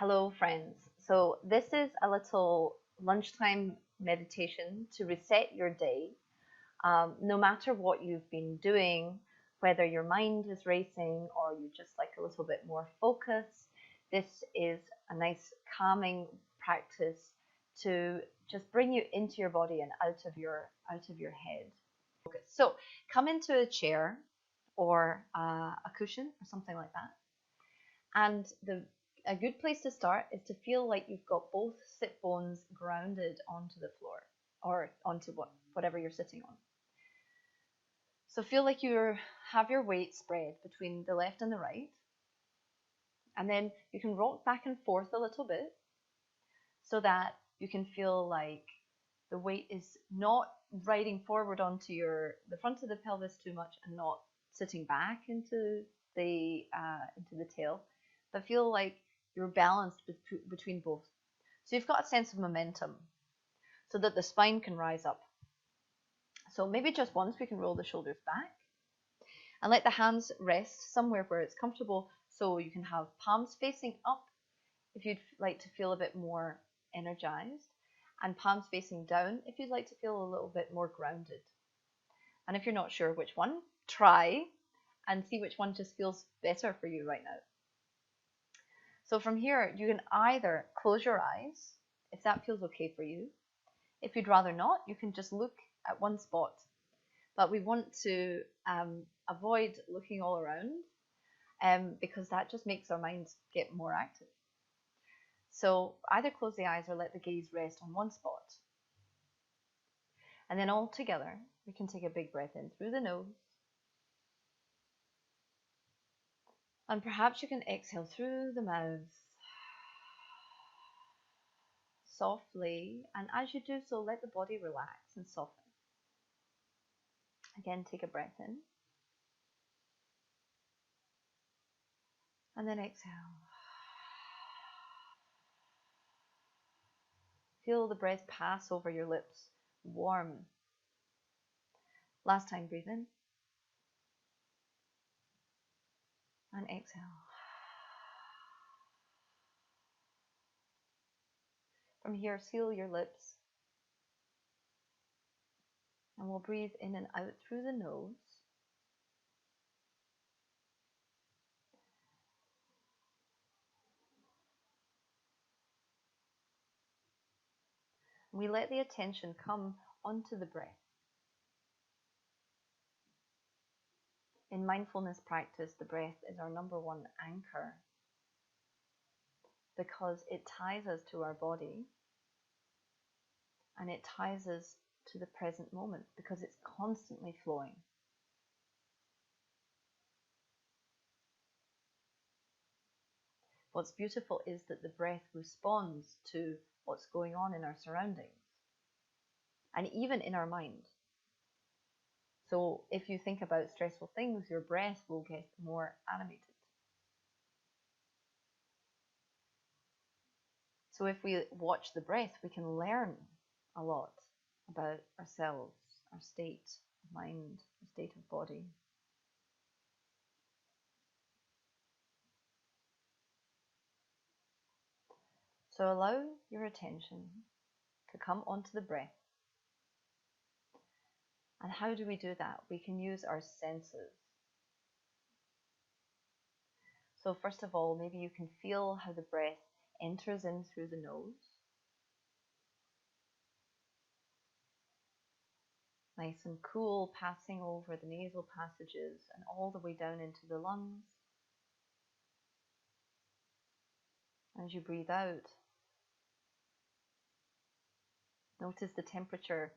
Hello, friends. So, this is a little lunchtime meditation to reset your day. No matter what you've been doing, whether your mind is racing or you just like a little bit more focus, this is a nice calming practice to just bring you into your body and out of your head. So, come into a chair or a cushion or something like that. And a good place to start is to feel like you've got both sit bones grounded onto the floor or onto whatever you're sitting on. So feel like you have your weight spread between the left and the right. And then you can rock back and forth a little bit so that you can feel like the weight is not riding forward onto the front of the pelvis too much and not sitting back into the tail, but feel like you're balanced between both. So you've got a sense of momentum so that the spine can rise up. So maybe just once we can roll the shoulders back and let the hands rest somewhere where it's comfortable, so you can have palms facing up if you'd like to feel a bit more energized, and palms facing down if you'd like to feel a little bit more grounded. And if you're not sure which one, try and see which one just feels better for you right now. So from here, you can either close your eyes if that feels okay for you. If you'd rather not, you can just look at one spot. But we want to avoid looking all around because that just makes our minds get more active. So either close the eyes or let the gaze rest on one spot. And then all together, we can take a big breath in through the nose. And perhaps you can exhale through the mouth softly. And as you do so, let the body relax and soften. Again, take a breath in. And then exhale. Feel the breath pass over your lips, warm. Last time, breathe in. And exhale. From here, seal your lips. And we'll breathe in and out through the nose. We let the attention come onto the breath. In mindfulness practice, the breath is our number one anchor because it ties us to our body and it ties us to the present moment because it's constantly flowing. What's beautiful is that the breath responds to what's going on in our surroundings and even in our mind. So if you think about stressful things, your breath will get more animated. So if we watch the breath, we can learn a lot about ourselves, our state of mind, our state of body. So allow your attention to come onto the breath. And how do we do that? We can use our senses. So first of all, maybe you can feel how the breath enters in through the nose. Nice and cool, passing over the nasal passages and all the way down into the lungs. As you breathe out, notice the temperature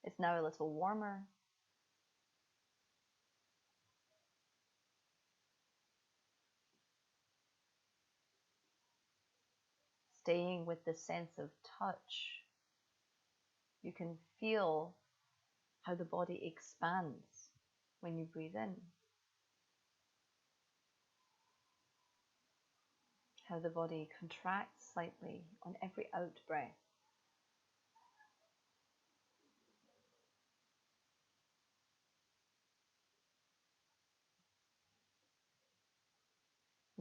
is now a little warmer. Staying with the sense of touch, you can feel how the body expands when you breathe in, how the body contracts slightly on every out breath.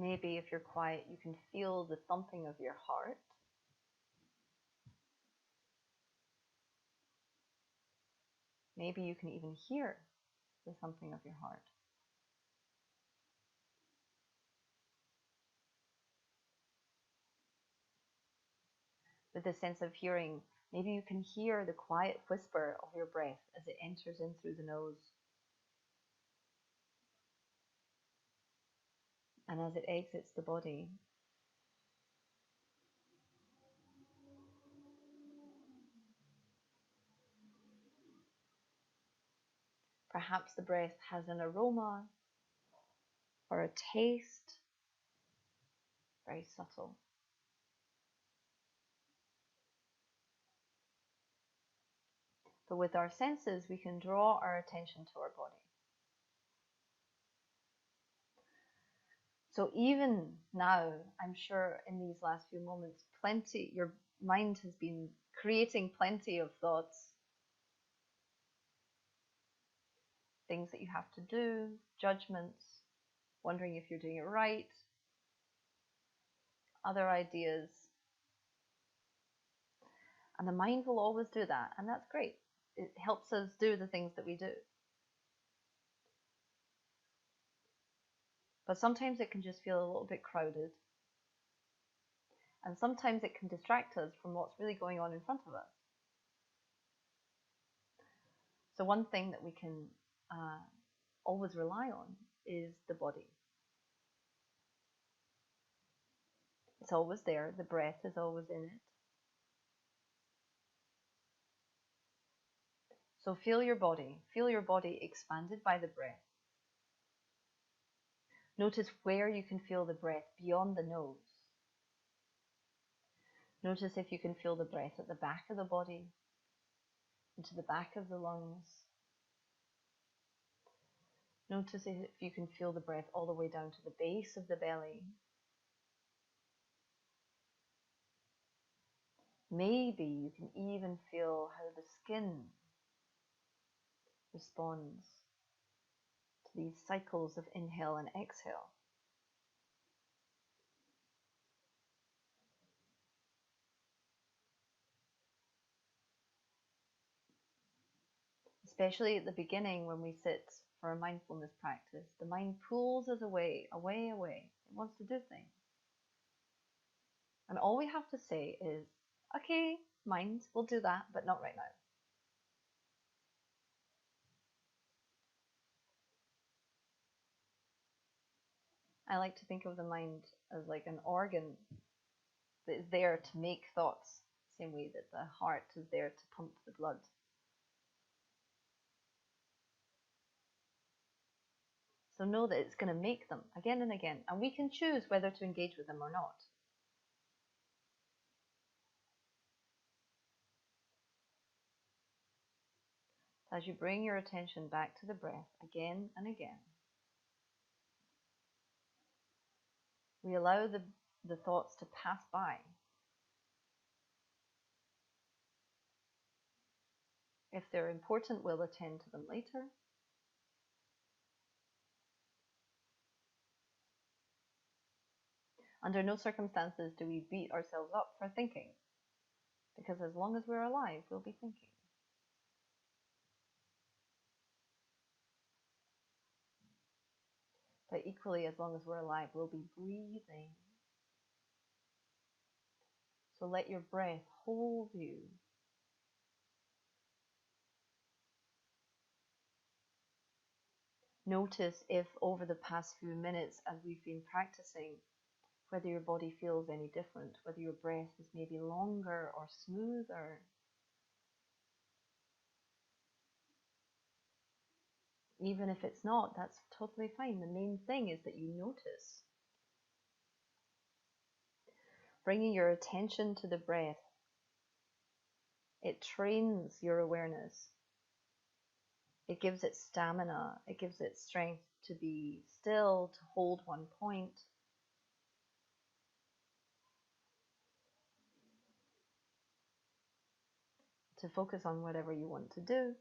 Maybe if you're quiet, you can feel the thumping of your heart. Maybe you can even hear the thumping of your heart. With the sense of hearing, maybe you can hear the quiet whisper of your breath as it enters in through the nose and as it exits the body. Perhaps the breath has an aroma or a taste, very subtle. But with our senses, we can draw our attention to our body. So even now, I'm sure in these last few moments, your mind has been creating plenty of thoughts, things that you have to do, judgments, wondering if you're doing it right, other ideas. And the mind will always do that, and that's great. It helps us do the things that we do. But sometimes it can just feel a little bit crowded. And sometimes it can distract us from what's really going on in front of us. So one thing that we can always rely on is the body. It's always there. The breath is always in it. So feel your body. Feel your body expanded by the breath. Notice where you can feel the breath beyond the nose. Notice if you can feel the breath at the back of the body, into the back of the lungs. Notice if you can feel the breath all the way down to the base of the belly. Maybe you can even feel how the skin responds to these cycles of inhale and exhale. Especially at the beginning when we sit for a mindfulness practice, the mind pulls us away, away, away. It wants to do things. And all we have to say is, okay, mind, we'll do that, but not right now. I like to think of the mind as like an organ that is there to make thoughts, same way that the heart is there to pump the blood. So know that it's going to make them again and again, and we can choose whether to engage with them or not. As you bring your attention back to the breath again and again, we allow the thoughts to pass by. If they're important, we'll attend to them later. Under no circumstances do we beat ourselves up for thinking, because as long as we're alive, we'll be thinking. But equally, as long as we're alive, we'll be breathing. So let your breath hold you. Notice if over the past few minutes, as we've been practicing, whether your body feels any different, whether your breath is maybe longer or smoother. Even if it's not, that's totally fine. The main thing is that you notice. Bringing your attention to the breath, it trains your awareness. It gives it stamina. It gives it strength to be still, to hold one point. To focus on whatever you want to do.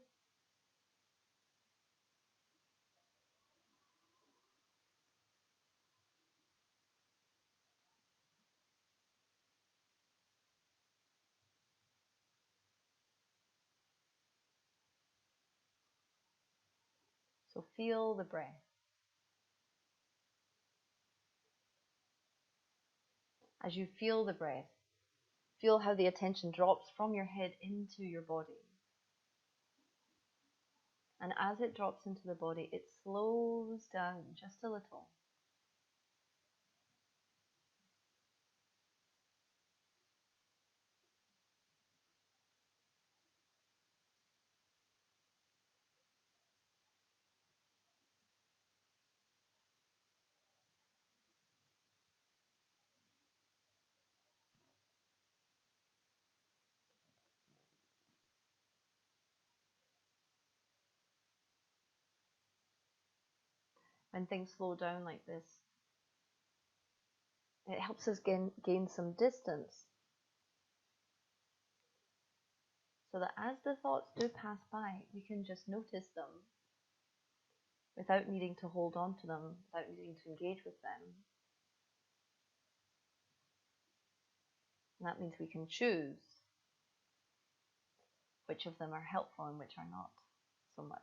feel the breath. As you feel the breath, feel how the attention drops from your head into your body. And as it drops into the body, it slows down just a little. When things slow down like this, it helps us gain some distance, so that as the thoughts do pass by, we can just notice them without needing to hold on to them, without needing to engage with them. And that means we can choose which of them are helpful and which are not so much.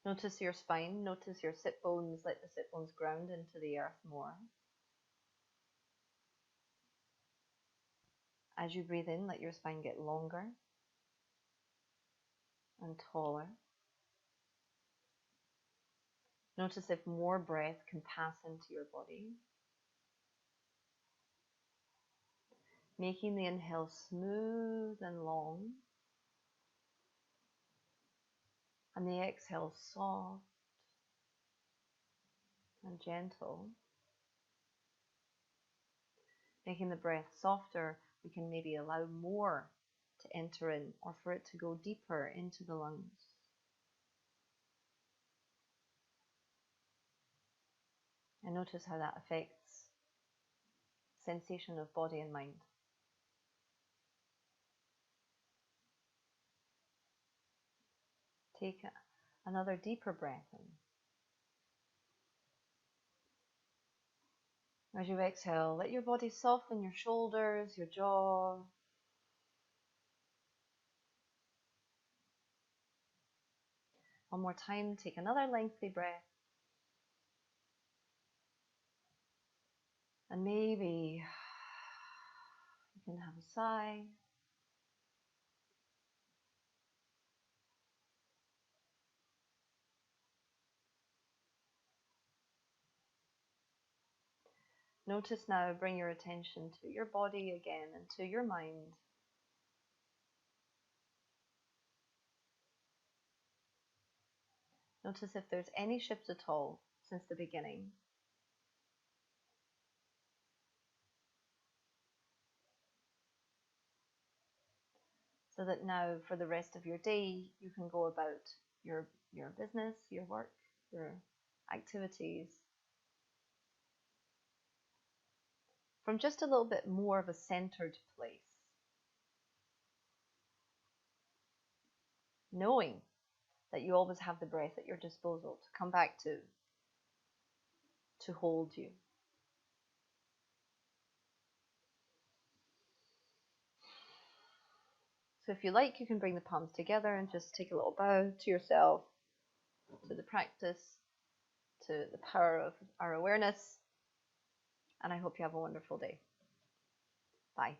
Notice your spine, notice your sit bones, let the sit bones ground into the earth more. As you breathe in, let your spine get longer and taller. Notice if more breath can pass into your body. Making the inhale smooth and long, and the exhale soft and gentle. Making the breath softer, we can maybe allow more to enter in, or for it to go deeper into the lungs. And notice how that affects sensation of body and mind. Take another deeper breath in. As you exhale, let your body soften your shoulders, your jaw. One more time, take another lengthy breath. And maybe you can have a sigh. Notice now, bring your attention to your body again and to your mind. Notice if there's any shift at all since the beginning. So that now for the rest of your day, you can go about your business, your work, your activities from just a little bit more of a centered place. Knowing that you always have the breath at your disposal to come back to hold you. So if you like, you can bring the palms together and just take a little bow to yourself, to the practice, to the power of our awareness. And I hope you have a wonderful day. Bye.